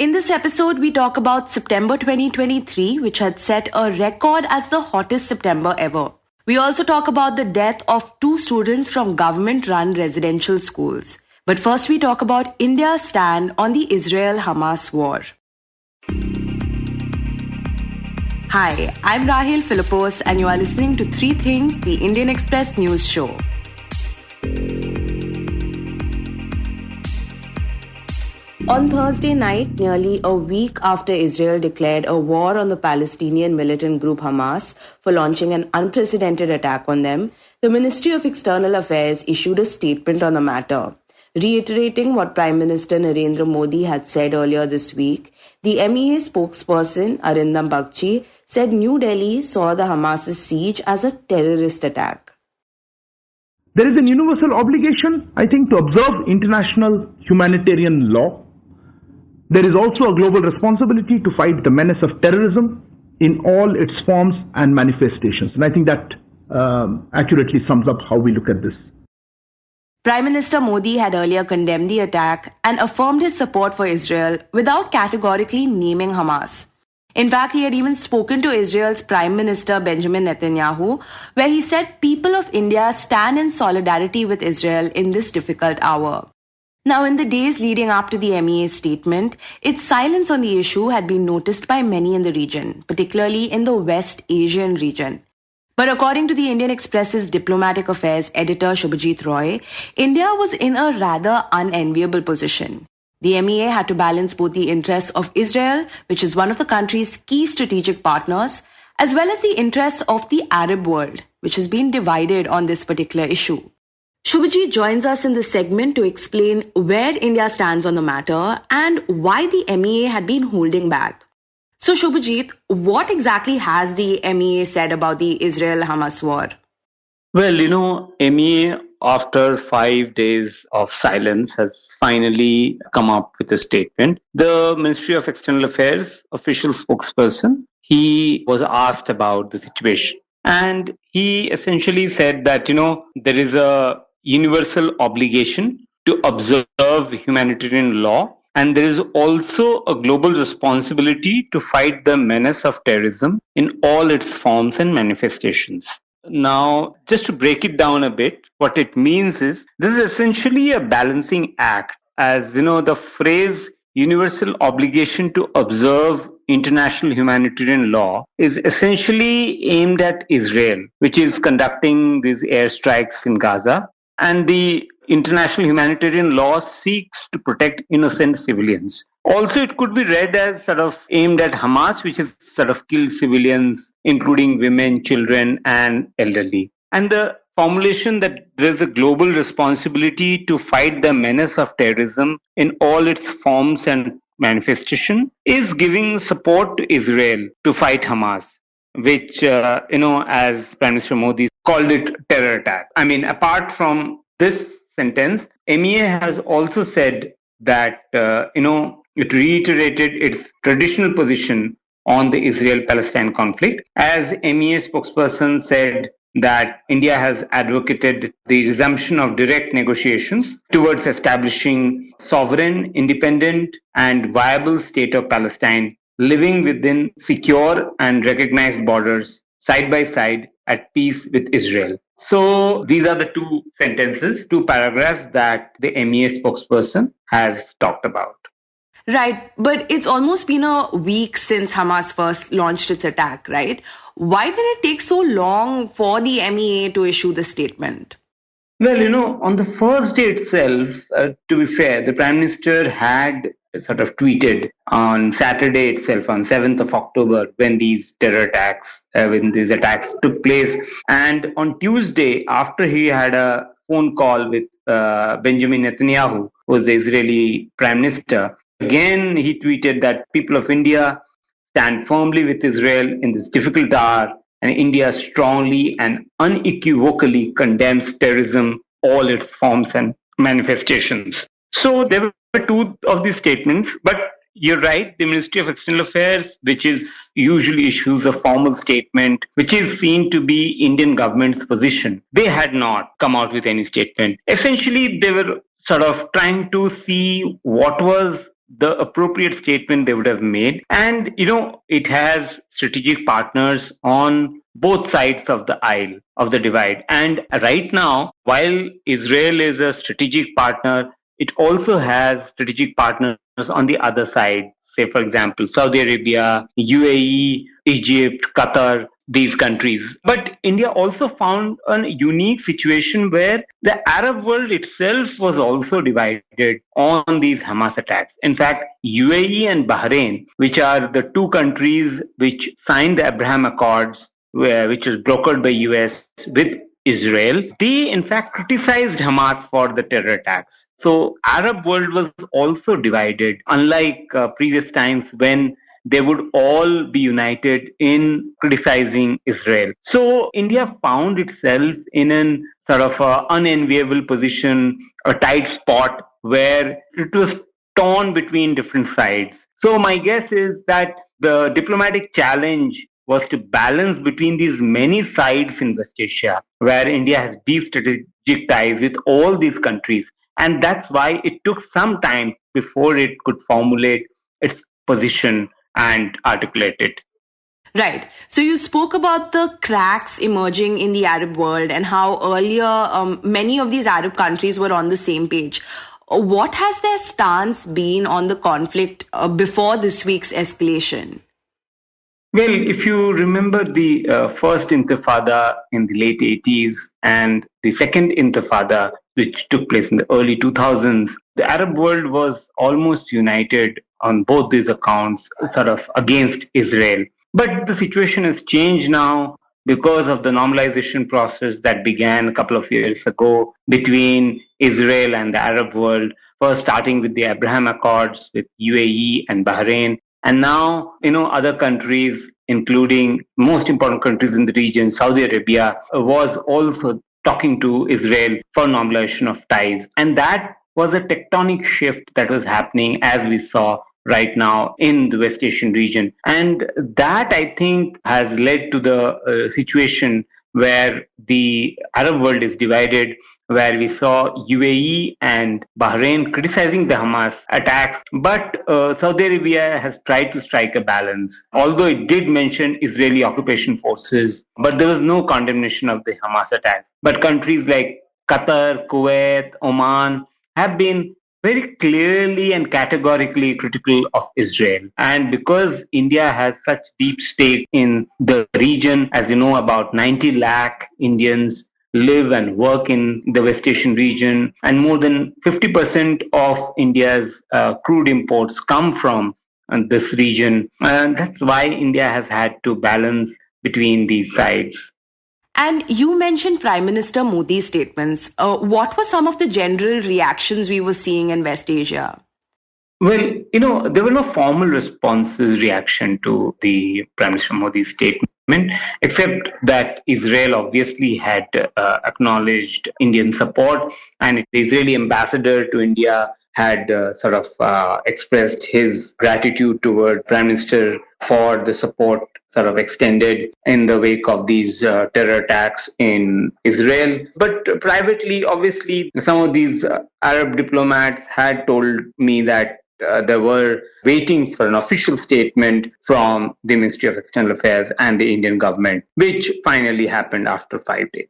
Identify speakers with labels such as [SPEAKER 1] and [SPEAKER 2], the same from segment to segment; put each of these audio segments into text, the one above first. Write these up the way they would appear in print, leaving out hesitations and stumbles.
[SPEAKER 1] In this episode, we talk about September 2023, which had set a record as the hottest September ever. We also talk about the death of 2 students from government-run residential schools. But first, we talk about India's stand on the Israel-Hamas war. Hi, I'm Rahel Philipose, and you are listening to 3 Things, the Indian Express news show. On Thursday night, nearly a week after Israel declared a war on the Palestinian militant group Hamas for launching an unprecedented attack on them, the Ministry of External Affairs issued a statement on the matter. Reiterating what Prime Minister Narendra Modi had said earlier this week, the MEA spokesperson Arindam Bagchi said New Delhi saw the Hamas's siege as a terrorist attack.
[SPEAKER 2] There is an universal obligation, I think, to observe international humanitarian law. There is also a global responsibility to fight the menace of terrorism in all its forms and manifestations. And I think that accurately sums up how we look at this.
[SPEAKER 1] Prime Minister Modi had earlier condemned the attack and affirmed his support for Israel without categorically naming Hamas. In fact, he had even spoken to Israel's Prime Minister Benjamin Netanyahu, where he said people of India stand in solidarity with Israel in this difficult hour. Now, in the days leading up to the MEA's statement, its silence on the issue had been noticed by many in the region, particularly in the West Asian region. But according to the Indian Express's diplomatic affairs editor Shubhajit Roy, India was in a rather unenviable position. The MEA had to balance both the interests of Israel, which is one of the country's key strategic partners, as well as the interests of the Arab world, which has been divided on this particular issue. Shubhajit joins us in this segment to explain where India stands on the matter and why the MEA had been holding back. So Shubhajit, what exactly has the MEA said about the Israel-Hamas war?
[SPEAKER 3] Well, MEA, after 5 days of silence, has finally come up with a statement. The Ministry of External Affairs official spokesperson, he was asked about the situation. And he essentially said that, there is a universal obligation to observe humanitarian law, and there is also a global responsibility to fight the menace of terrorism in all its forms and manifestations. Now, just to break it down a bit, what it means is this is essentially a balancing act. As the phrase universal obligation to observe international humanitarian law is essentially aimed at Israel, which is conducting these airstrikes in Gaza. And the international humanitarian law seeks to protect innocent civilians. Also, it could be read as sort of aimed at Hamas, which is sort of killed civilians, including women, children, and elderly. And the formulation that there is a global responsibility to fight the menace of terrorism in all its forms and manifestation is giving support to Israel to fight Hamas, which, as Prime Minister Modi called it terror attack. I mean, apart from this sentence, MEA has also said that, it reiterated its traditional position on the Israel-Palestine conflict. As MEA spokesperson said that India has advocated the resumption of direct negotiations towards establishing sovereign, independent, and viable state of Palestine, living within secure and recognized borders, side by side, at peace with Israel. So these are the 2 sentences, 2 paragraphs that the MEA spokesperson has talked about.
[SPEAKER 1] Right, but it's almost been a week since Hamas first launched its attack, right? Why did it take so long for the MEA to issue the statement?
[SPEAKER 3] Well, on the first day itself, to be fair, the Prime Minister had sort of tweeted on Saturday itself, on 7th of October, when these attacks took place. And on Tuesday, after he had a phone call with Benjamin Netanyahu, who was the Israeli Prime Minister, again he tweeted that people of India stand firmly with Israel in this difficult hour, and India strongly and unequivocally condemns terrorism, all its forms and manifestations. So there were 2 of these statements, but you're right, the Ministry of External Affairs, which usually issues a formal statement, which is seen to be Indian government's position, they had not come out with any statement. Essentially, they were sort of trying to see what was the appropriate statement they would have made. And, it has strategic partners on both sides of the aisle, of the divide. And right now, while Israel is a strategic partner, it also has strategic partners on the other side. Say, for example, Saudi Arabia, UAE, Egypt, Qatar, these countries. But India also found a unique situation where the Arab world itself was also divided on these Hamas attacks. In fact, UAE and Bahrain, which are the two countries which signed the Abraham Accords, which was brokered by US with Israel, they in fact criticized Hamas for the terror attacks. So Arab world was also divided, unlike previous times when they would all be united in criticizing Israel. So India found itself in an sort of unenviable position, a tight spot where it was torn between different sides. So my guess is that the diplomatic challenge was to balance between these many sides in West Asia, where India has deep strategic ties with all these countries. And that's why it took some time before it could formulate its position and articulate it.
[SPEAKER 1] Right. So you spoke about the cracks emerging in the Arab world and how earlier many of these Arab countries were on the same page. What has their stance been on the conflict before this week's escalation?
[SPEAKER 3] Well, if you remember the first Intifada in the late 80s and the second Intifada, which took place in the early 2000s, the Arab world was almost united on both these accounts, sort of against Israel. But the situation has changed now because of the normalization process that began a couple of years ago between Israel and the Arab world, first starting with the Abraham Accords with UAE and Bahrain. And now, other countries, including most important countries in the region, Saudi Arabia, was also talking to Israel for normalization of ties. And that was a tectonic shift that was happening, as we saw right now in the West Asian region. And that, I think, has led to the situation where the Arab world is divided, where we saw UAE and Bahrain criticizing the Hamas attacks. But Saudi Arabia has tried to strike a balance, although it did mention Israeli occupation forces, but there was no condemnation of the Hamas attacks. But countries like Qatar, Kuwait, Oman have been very clearly and categorically critical of Israel. And because India has such deep stake in the region, as you know, about 90 lakh Indians live and work in the West Asian region, and more than 50% of India's crude imports come from this region. And that's why India has had to balance between these sides.
[SPEAKER 1] And you mentioned Prime Minister Modi's statements. What were some of the general reactions we were seeing in West Asia?
[SPEAKER 3] Well, there were no formal responses, reaction to the Prime Minister Modi's statement, except that Israel obviously had acknowledged Indian support, and the Israeli ambassador to India had expressed his gratitude toward Prime Minister for the support sort of extended in the wake of these terror attacks in Israel. But privately, obviously, some of these Arab diplomats had told me that they were waiting for an official statement from the Ministry of External Affairs and the Indian government, which finally happened after 5 days.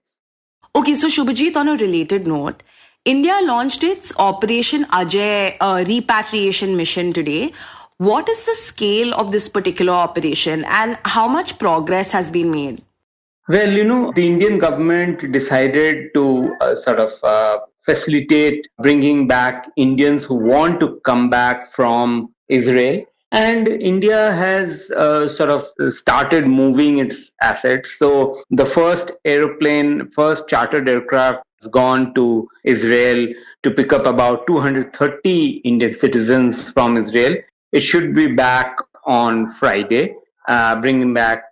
[SPEAKER 1] Okay, so Shubhajit, on a related note, India launched its Operation Ajay repatriation mission today. What is the scale of this particular operation and how much progress has been made?
[SPEAKER 3] Well, the Indian government decided to facilitate bringing back Indians who want to come back from Israel. And India has started moving its assets. So the first chartered aircraft has gone to Israel to pick up about 230 Indian citizens from Israel. It should be back on Friday, bringing back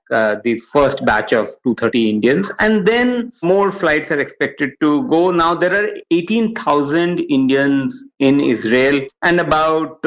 [SPEAKER 3] this first batch of 230 Indians. And then more flights are expected to go. Now there are 18,000 Indians in Israel and about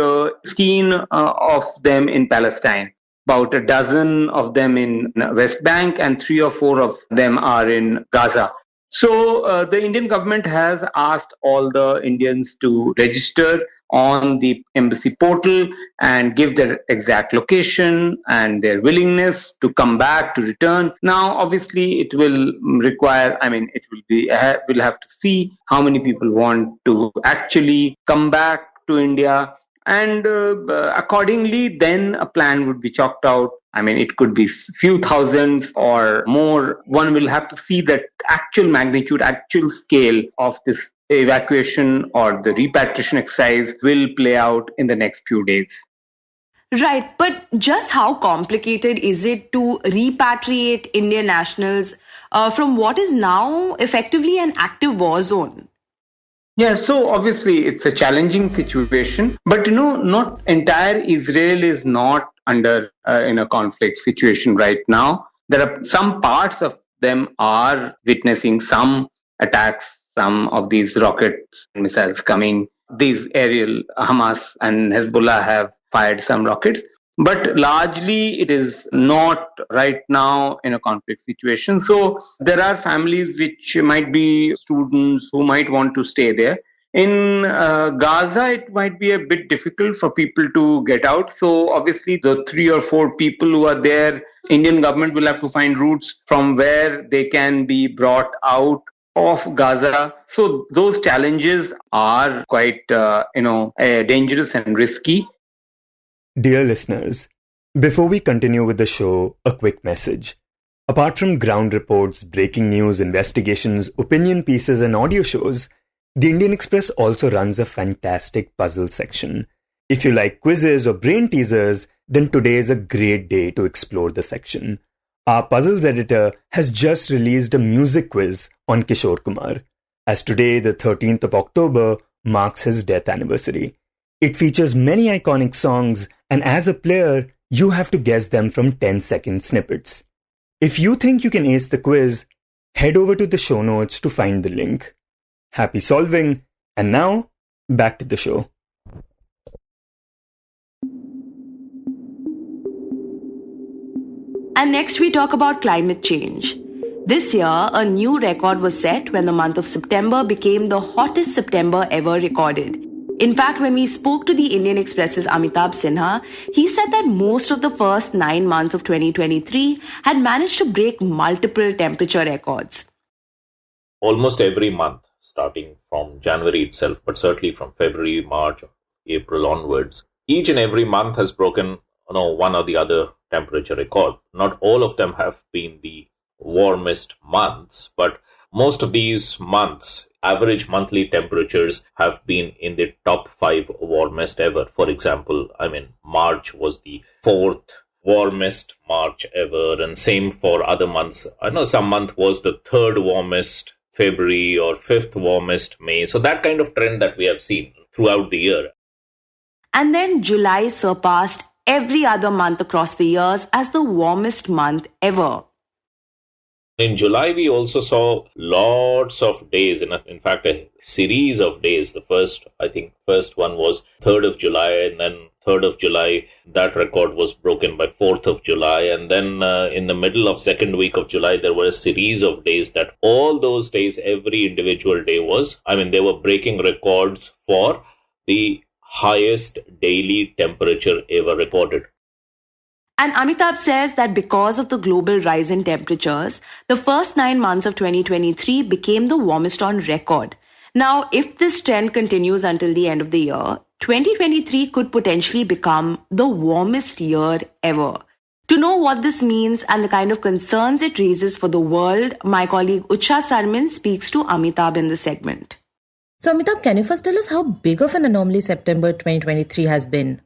[SPEAKER 3] 16 of them in Palestine. About a dozen of them in West Bank and 3 or 4 of them are in Gaza. So the Indian government has asked all the Indians to register on the embassy portal and give their exact location and their willingness to come back, to return. Now, obviously, it will require, it will be, we'll have to see how many people want to actually come back to India. And accordingly, then a plan would be chalked out. It could be few thousands or more. One will have to see that actual magnitude, actual scale of this evacuation or the repatriation exercise will play out in the next few days.
[SPEAKER 1] Right, but just how complicated is it to repatriate Indian nationals from what is now effectively an active war zone?
[SPEAKER 3] Yeah, so obviously it's a challenging situation, but not entire Israel is not under in a conflict situation right now. There are some parts of them are witnessing some attacks, some of these rockets, missiles coming. These aerial Hamas and Hezbollah have fired some rockets. But largely, it is not right now in a conflict situation. So there are families which might be students who might want to stay there. In Gaza, it might be a bit difficult for people to get out. So obviously, the 3 or 4 people who are there, Indian government will have to find routes from where they can be brought out of Gaza. So those challenges are quite, dangerous and risky.
[SPEAKER 4] Dear listeners, before we continue with the show, a quick message. Apart from ground reports, breaking news, investigations, opinion pieces, and audio shows, the Indian Express also runs a fantastic puzzle section. If you like quizzes or brain teasers, then today is a great day to explore the section. Our puzzles editor has just released a music quiz on Kishore Kumar, as today, the 13th of October, marks his death anniversary. It features many iconic songs, and as a player, you have to guess them from 10-second snippets. If you think you can ace the quiz, head over to the show notes to find the link. Happy solving, and now, back to the show.
[SPEAKER 1] And next we talk about climate change. This year, a new record was set when the month of September became the hottest September ever recorded. In fact, when we spoke to the Indian Express's Amitabh Sinha, he said that most of the first 9 months of 2023 had managed to break multiple temperature records.
[SPEAKER 5] Almost every month, starting from January itself, but certainly from February, March, April onwards, each and every month has broken one or the other temperature record. Not all of them have been the warmest months, but most of these months, average monthly temperatures have been in the top 5 warmest ever. For example, March was the 4th warmest March ever, and same for other months. I know some month was the 3rd warmest February or 5th warmest May. So that kind of trend that we have seen throughout the year.
[SPEAKER 1] And then July surpassed every other month across the years as the warmest month ever.
[SPEAKER 5] In July, we also saw lots of days, in fact, a series of days. The first one was 3rd of July, and then 3rd of July, that record was broken by 4th of July. And then in the middle of second week of July, there were a series of days that all those days, every individual day they were breaking records for the highest daily temperature ever recorded.
[SPEAKER 1] And Amitabh says that because of the global rise in temperatures, the first 9 months of 2023 became the warmest on record. Now, if this trend continues until the end of the year, 2023 could potentially become the warmest year ever. To know what this means and the kind of concerns it raises for the world, my colleague Utsa Sarmin speaks to Amitabh in this segment.
[SPEAKER 6] So Amitabh, can you first tell us how big of an anomaly September 2023 has been?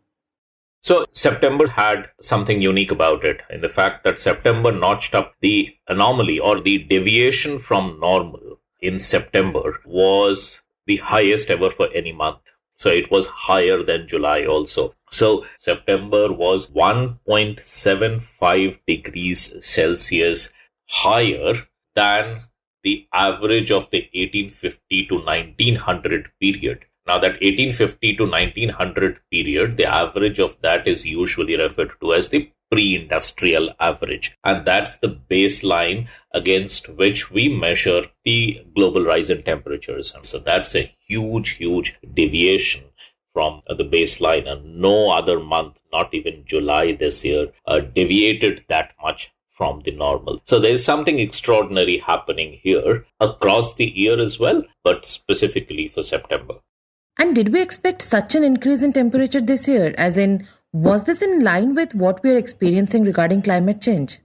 [SPEAKER 5] So September had something unique about it in the fact that September notched up the anomaly or the deviation from normal in September was the highest ever for any month. So it was higher than July also. So September was 1.75 degrees Celsius higher than the average of the 1850 to 1900 period. Now that 1850 to 1900 period, the average of that is usually referred to as the pre-industrial average. And that's the baseline against which we measure the global rise in temperatures. And so that's a huge deviation from the baseline. And no other month, not even July this year, deviated that much from the normal. So there's something extraordinary happening here across the year as well, but specifically for September.
[SPEAKER 6] And did we expect such an increase in temperature this year? As in, was this in line with what we are experiencing regarding climate change?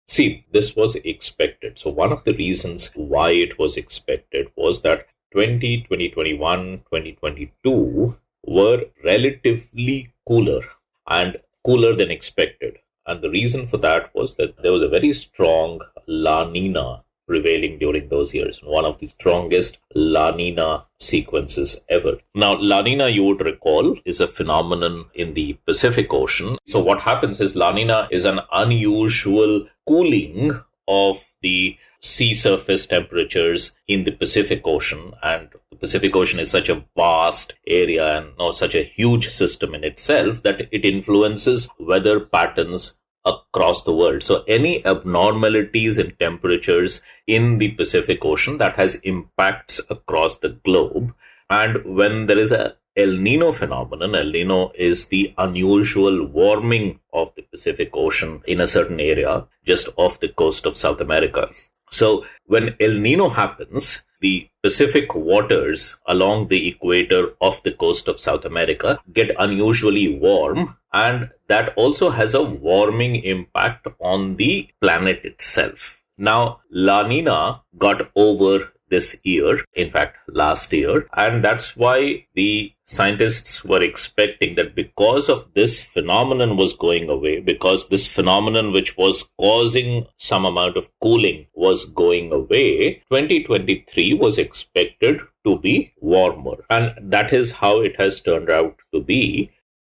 [SPEAKER 5] See, this was expected. So one of the reasons why it was expected was that 2021, 2022 were relatively cooler and cooler than expected. And the reason for that was that there was a very strong La Nina prevailing during those years, one of the strongest La Nina sequences ever. Now, La Nina, you would recall, is a phenomenon in the Pacific Ocean. So what happens is La Nina is an unusual cooling of the sea surface temperatures in the Pacific Ocean. And the Pacific Ocean is such a vast area and such a huge system in itself that it influences weather patterns across the world. So any abnormalities in temperatures in the Pacific Ocean, that has impacts across the globe. And when there is a El Nino phenomenon, El Nino is the unusual warming of the Pacific Ocean in a certain area just off the coast of South America. So when El Nino happens, the Pacific waters along the equator of the coast of South America get unusually warm, and that also has a warming impact on the planet itself. Now, La Nina got over this year, in fact, last year, and that's why the scientists were expecting that because of this phenomenon was going away, because this phenomenon which was causing some amount of cooling was going away, 2023 was expected to be warmer. And that is how it has turned out to be.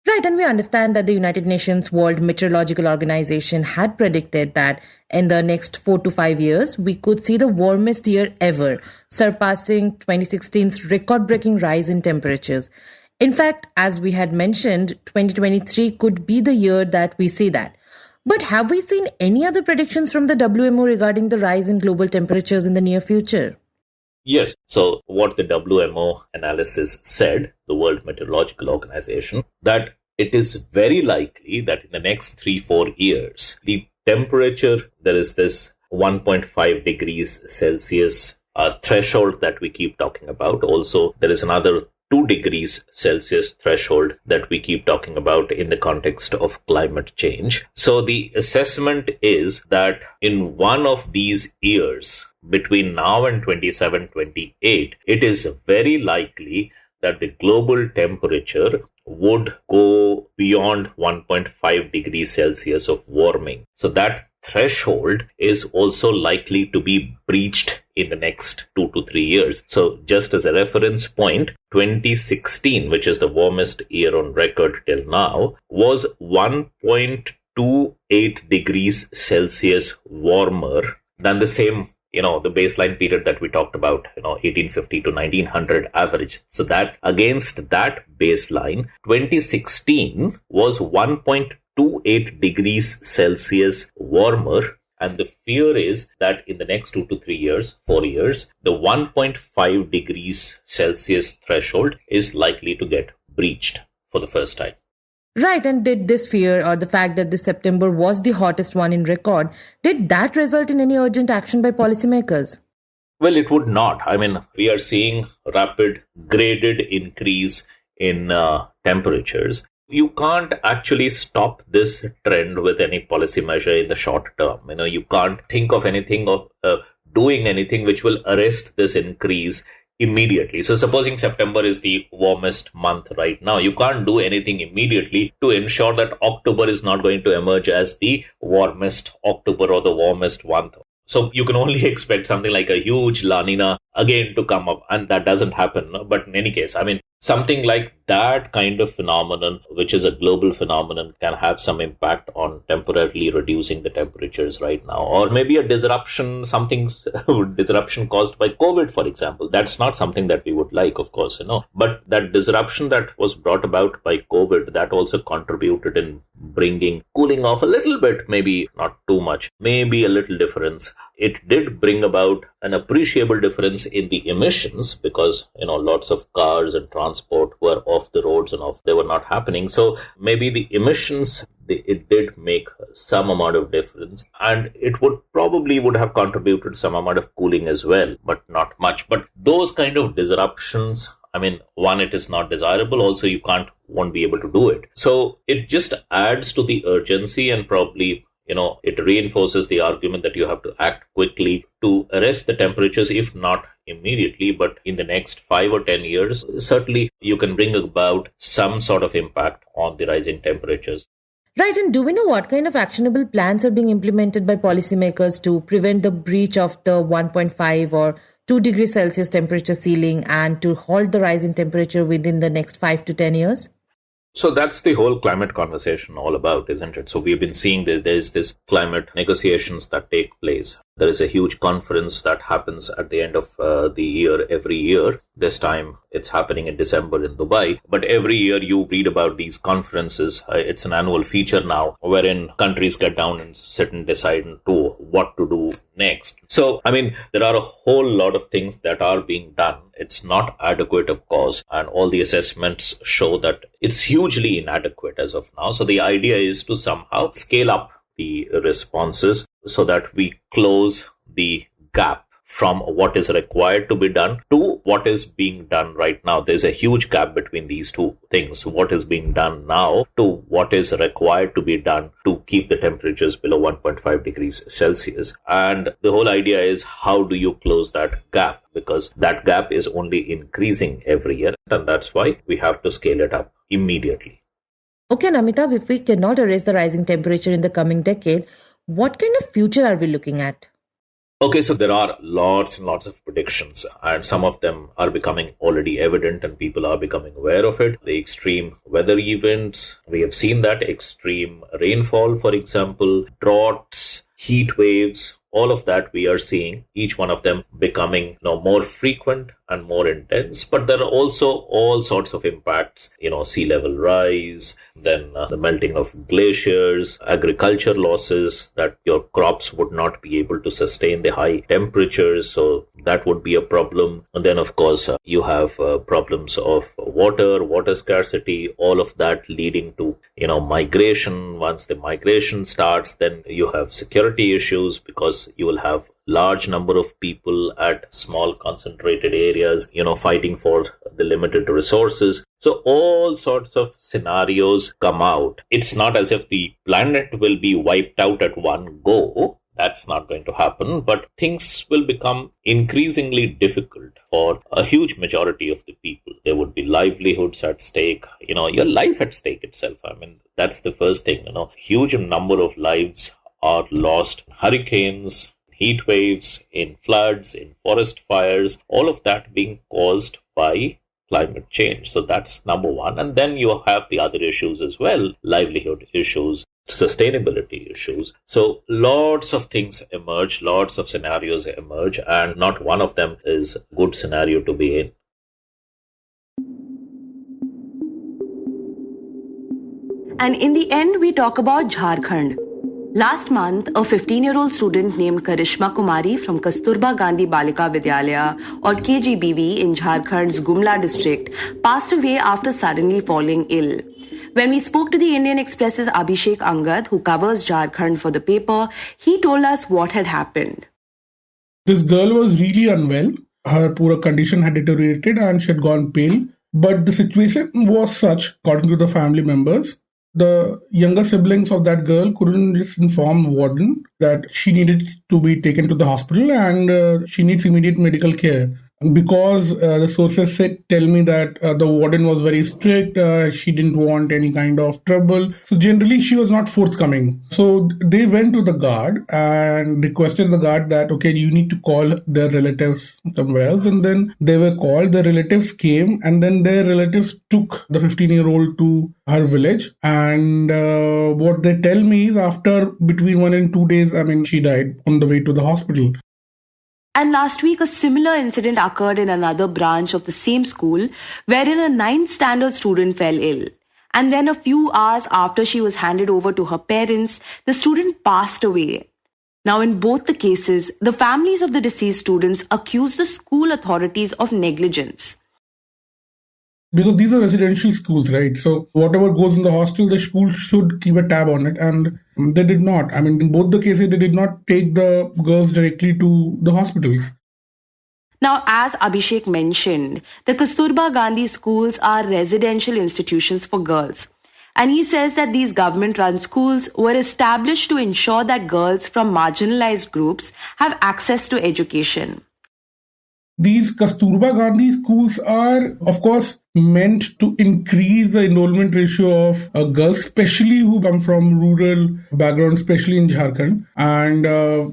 [SPEAKER 6] Right, and we understand that the United Nations World Meteorological Organization had predicted that in the next 4 to 5 years, we could see the warmest year ever, surpassing 2016's record-breaking rise in temperatures. In fact, as we had mentioned, 2023 could be the year that we see that. But have we seen any other predictions from the WMO regarding the rise in global temperatures in the near future?
[SPEAKER 5] Yes. So what the WMO analysis said, the World Meteorological Organization, that it is very likely that in the next 3-4 years, the temperature, there is this 1.5 degrees Celsius threshold that we keep talking about. Also, there is another 2 degrees Celsius threshold that we keep talking about in the context of climate change. So the assessment is that in one of these years, between now and 27-28, it is very likely that the global temperature would go beyond 1.5 degrees Celsius of warming. So that threshold is also likely to be breached in the next 2 to 3 years. So just as a reference point, 2016, which is the warmest year on record till now, was 1.28 degrees Celsius warmer than the same, the baseline period that we talked about, 1850 to 1900 average. So that against that baseline, 2016 was 1.28 degrees Celsius warmer. And the fear is that in the next 2 to 3 years, 4 years, the 1.5 degrees Celsius threshold is likely to get breached for the first time.
[SPEAKER 6] Right, and did this fear or the fact that this September was the hottest one in record, did that result in any urgent action by policymakers?
[SPEAKER 5] Well, it would not. I mean, we are seeing rapid graded increase in temperatures. You can't actually stop this trend with any policy measure in the short term. You can't think of anything of doing anything which will arrest this increase immediately. So supposing September is the warmest month right now, you can't do anything immediately to ensure that October is not going to emerge as the warmest October or the warmest month. So you can only expect something like a huge La Nina again to come up, and that doesn't happen. But in any case, something like that kind of phenomenon, which is a global phenomenon, can have some impact on temporarily reducing the temperatures right now. Or maybe a disruption, disruption caused by COVID, for example. That's not something that we would like, of course, But that disruption that was brought about by COVID, that also contributed in cooling off a little bit, maybe not too much, maybe a little difference. It did bring about an appreciable difference in the emissions because, lots of cars and transport were off the roads and they were not happening. So maybe the emissions, it did make some amount of difference, and it would have contributed some amount of cooling as well, but not much. But those kind of disruptions, one, it is not desirable. Also, you won't be able to do it. So it just adds to the urgency, and probably, it reinforces the argument that you have to act quickly to arrest the temperatures, if not immediately, but in the next 5 or 10 years, certainly you can bring about some sort of impact on the rising temperatures.
[SPEAKER 6] Right, and do we know what kind of actionable plans are being implemented by policymakers to prevent the breach of the 1.5 or 2 degrees Celsius temperature ceiling and to halt the rise in temperature within the next 5 to 10 years?
[SPEAKER 5] So that's the whole climate conversation all about, isn't it? So we've been seeing that there's this climate negotiations that take place. There is a huge conference that happens at the end of the year, every year. This time it's happening in December in Dubai. But every year you read about these conferences. It's an annual feature now wherein countries get down and sit and decide to what to do next. So, there are a whole lot of things that are being done. It's not adequate, of course, and all the assessments show that it's hugely inadequate as of now. So the idea is to somehow scale up the responses so that we close the gap from what is required to be done to what is being done right now. There's a huge gap between these two things, what is being done now to what is required to be done to keep the temperatures below 1.5 degrees Celsius. And the whole idea is, how do you close that gap? Because that gap is only increasing every year, and that's why we have to scale it up immediately.
[SPEAKER 6] Okay, Amitabh, if we cannot arrest the rising temperature in the coming decade, what kind of future are we looking at?
[SPEAKER 5] Okay, so there are lots and lots of predictions, and some of them are becoming already evident and people are becoming aware of it. The extreme weather events, we have seen that extreme rainfall, for example, droughts, heat waves, all of that we are seeing, each one of them becoming more frequent and more intense. But there are also all sorts of impacts, sea level rise, then the melting of glaciers, agriculture losses, that your crops would not be able to sustain the high temperatures. So that would be a problem. And then, of course, you have problems of water scarcity, all of that leading to, migration. Once the migration starts, then you have security issues because you will have large number of people at small concentrated areas, fighting for the limited resources. So all sorts of scenarios come out. It's not as if the planet will be wiped out at one go. That's not going to happen, but things will become increasingly difficult for a huge majority of the people. There would be livelihoods at stake, your life at stake itself. That's the first thing, huge number of lives are lost. Hurricanes, heat waves, in floods, in forest fires, all of that being caused by climate change. So that's number one. And then you have the other issues as well, livelihood issues, sustainability issues. So lots of things emerge, lots of scenarios emerge, and not one of them is a good scenario to be in.
[SPEAKER 1] And in the end, we talk about Jharkhand. Last month, a 15-year-old student named Karishma Kumari from Kasturba Gandhi Balika Vidyalaya or KGBV in Jharkhand's Gumla district passed away after suddenly falling ill. When we spoke to the Indian Express's Abhishek Angad, who covers Jharkhand for the paper, he told us what had happened.
[SPEAKER 7] This girl was really unwell. Her poor condition had deteriorated and she had gone pale. But the situation was such, according to the family members, the younger siblings of that girl couldn't just inform the warden that she needed to be taken to the hospital and she needs immediate medical care. Because the sources tell me that the warden was very strict, she didn't want any kind of trouble. So generally she was not forthcoming. So they went to the guard and requested the guard that, okay, you need to call their relatives somewhere else. And then they were called, the relatives came, and then their relatives took the 15-year-old to her village. And what they tell me is after between 1 and 2 days, she died on the way to the hospital.
[SPEAKER 1] And last week, a similar incident occurred in another branch of the same school, wherein a 9th standard student fell ill. And then a few hours after she was handed over to her parents, the student passed away. Now, in both the cases, the families of the deceased students accused the school authorities of negligence.
[SPEAKER 7] Because these are residential schools, right? So whatever goes in the hostel, the school should keep a tab on it. And they did not. I mean, in both the cases, they did not take the girls directly to the hospitals.
[SPEAKER 1] Now, as Abhishek mentioned, the Kasturba Gandhi schools are residential institutions for girls. And he says that these government-run schools were established to ensure that girls from marginalized groups have access to education.
[SPEAKER 7] These Kasturba Gandhi schools are, of course, meant to increase the enrollment ratio of girls, especially who come from rural backgrounds, especially in Jharkhand, and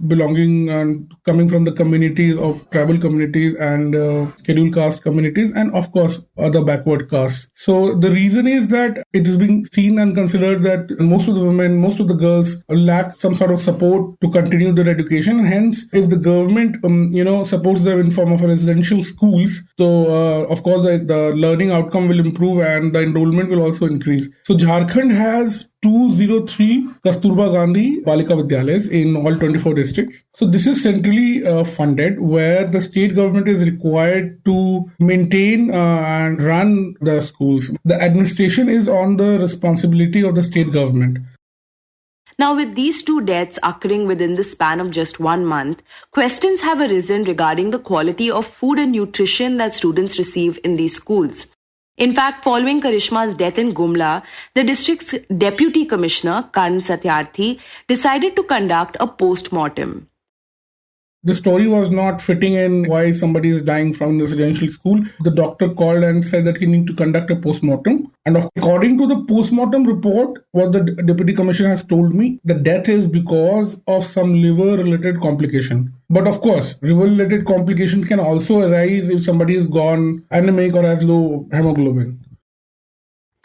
[SPEAKER 7] belonging and coming from the communities of tribal communities and scheduled caste communities, and of course, other backward castes. So the reason is that it is being seen and considered that most of the women, most of the girls lack some sort of support to continue their education. And hence, if the government, supports them in form of residential schools, so of course, the learning outcome will improve and the enrollment will also increase. So Jharkhand has 203 Kasturba Gandhi Balika Vidyalayas in all 24 districts. So this is centrally funded, where the state government is required to maintain and run the schools. The administration is on the responsibility of the state government.
[SPEAKER 1] Now, with these two deaths occurring within the span of just 1 month, questions have arisen regarding the quality of food and nutrition that students receive in these schools. In fact, following Karishma's death in Gumla, the district's deputy commissioner, Karn Satyarthi, decided to conduct a post-mortem.
[SPEAKER 7] The story was not fitting in why somebody is dying from residential school. The doctor called and said that he needs to conduct a post-mortem. And according to the post-mortem report, what the deputy commissioner has told me, the death is because of some liver-related complication. But of course, liver-related complications can also arise if somebody is gone anemic or has low hemoglobin.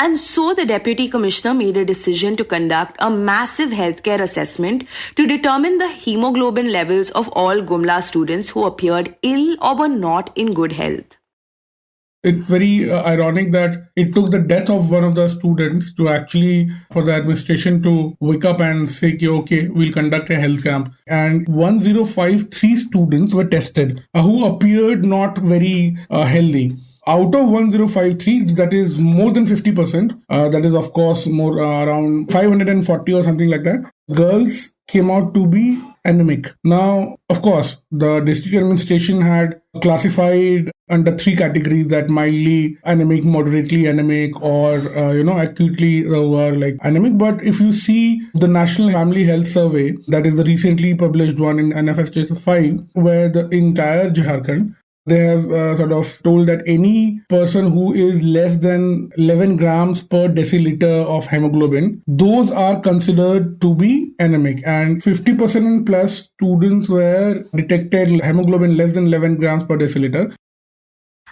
[SPEAKER 1] And so the Deputy Commissioner made a decision to conduct a massive healthcare assessment to determine the hemoglobin levels of all Gumla students who appeared ill or were not in good health.
[SPEAKER 7] It's very ironic that it took the death of one of the students to actually, for the administration to wake up and say, okay, we'll conduct a health camp. And 1053 students were tested who appeared not very healthy. Out of 1053, that is more than 50%. That is, of course, more around 540 or something like that. Girls came out to be anemic. Now, of course, the district administration had classified under 3 categories, that mildly anemic, moderately anemic, or acutely were like anemic. But if you see the National Family Health Survey, that is the recently published one in NFSJ 5, where the entire Jharkhand, they have sort of told that any person who is less than 11 grams per deciliter of hemoglobin, those are considered to be anemic. And 50% and plus students were detected hemoglobin less than 11 grams per deciliter.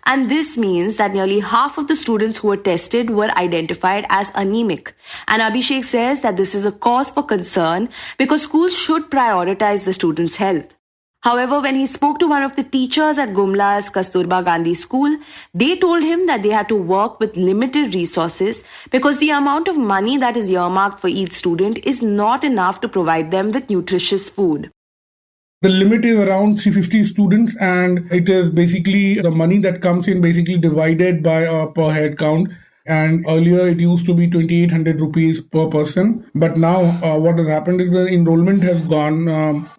[SPEAKER 1] And this means that nearly half of the students who were tested were identified as anemic. And Abhishek says that this is a cause for concern because schools should prioritize the students' health. However, when he spoke to one of the teachers at Gumla's Kasturba Gandhi school, they told him that they had to work with limited resources because the amount of money that is earmarked for each student is not enough to provide them with nutritious food.
[SPEAKER 7] The limit is around 350 students, and it is basically the money that comes in basically divided by a per head count. And earlier it used to be 2,800 rupees per person. But now what has happened is the enrollment has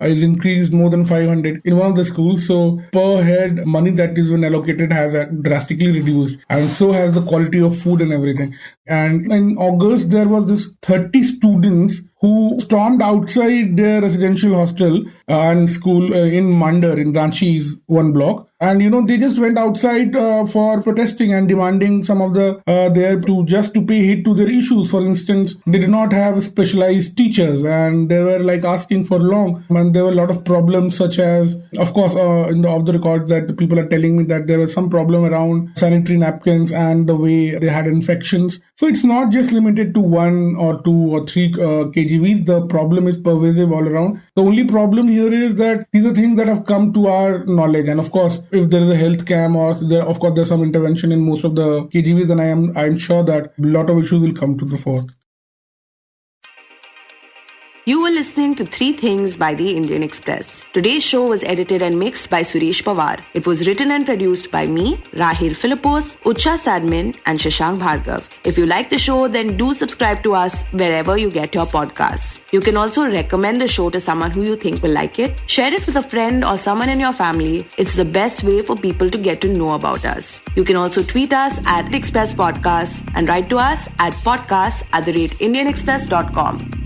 [SPEAKER 7] is increased more than 500 in one of the schools. So per head money that is been allocated has drastically reduced. And so has the quality of food and everything. And in August, there was this 30 students who stormed outside their residential hostel and school in Mandar, in Ranchi's one block. And, they just went outside for protesting and demanding some of the there to just to pay heed to their issues. For instance, they did not have specialized teachers and they were like asking for long. And there were a lot of problems such as, of course, in the off the records that the people are telling me that there was some problem around sanitary napkins and the way they had infections. So it's not just limited to 1 or 2 or 3 KGVs. The problem is pervasive all around. The only problem here is that these are things that have come to our knowledge. And of course, if there is a health scam or there's some intervention in most of the KGBs, then I'm sure that a lot of issues will come to the fore.
[SPEAKER 1] You were listening to 3 Things by the Indian Express. Today's show was edited and mixed by Suresh Pawar. It was written and produced by me, Rahel Philipose, Utsa Sarmin, and Shashank Bhargava. If you like the show, then do subscribe to us wherever you get your podcasts. You can also recommend the show to someone who you think will like it. Share it with a friend or someone in your family. It's the best way for people to get to know about us. You can also tweet us at Express Podcasts and write to us at podcasts@indianexpress.com.